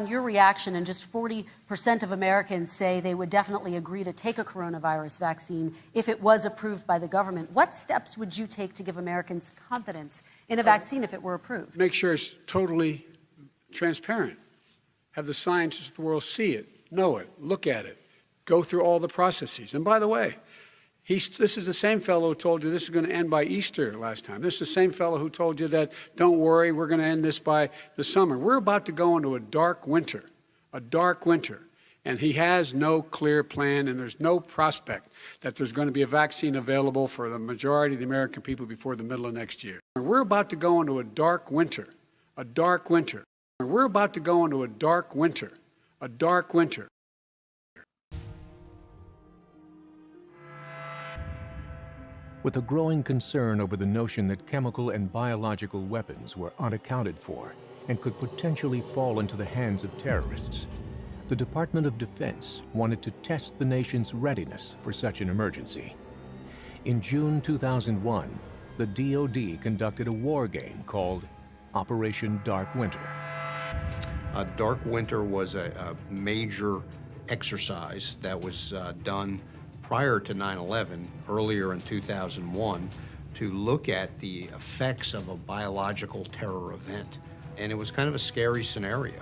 Your reaction, and just 40% of Americans say they would definitely agree to take a coronavirus vaccine if it was approved by the government. What steps would you take to give Americans confidence in a vaccine if it were approved? Make sure it's totally transparent. Have the scientists of the world see it, know it, look at it, go through all the processes. And by the way, this is the same fellow who told you this is going to end by Easter last time. This is the same fellow who told you that, don't worry, we're going to end this by the summer. We're about to go into a dark winter, and he has no clear plan, and there's no prospect that there's going to be a vaccine available for the majority of the American people before the middle of next year. We're about to go into a dark winter. We're about to go into a dark winter. With a growing concern over the notion that chemical and biological weapons were unaccounted for and could potentially fall into the hands of terrorists, the Department of Defense wanted to test the nation's readiness for such an emergency. In June 2001, the DoD conducted a war game called Operation Dark Winter. Dark Winter was a major exercise that was done prior to 9/11, earlier in 2001, to look at the effects of a biological terror event. And it was kind of a scary scenario.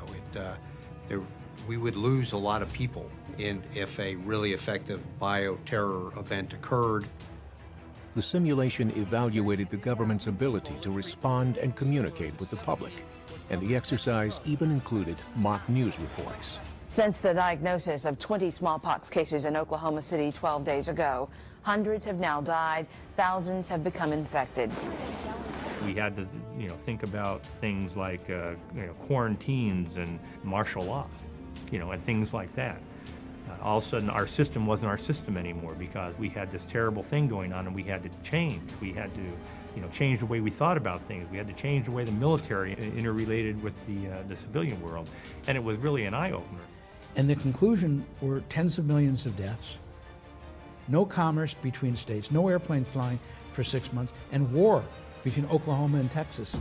We would lose a lot of people if a really effective bioterror event occurred. The simulation evaluated the government's ability to respond and communicate with the public, and the exercise even included mock news reports. Since the diagnosis of 20 smallpox cases in Oklahoma City 12 days ago, hundreds have now died, thousands have become infected. We had to, think about things like, quarantines and martial law, and things like that. All of a sudden, our system wasn't our system anymore because we had this terrible thing going on, and we had to change. We had to, change the way we thought about things. We had to change the way the military interrelated with the civilian world, and it was really an eye-opener. And the conclusion were tens of millions of deaths, no commerce between states, no airplane flying for 6 months, and war between Oklahoma and Texas.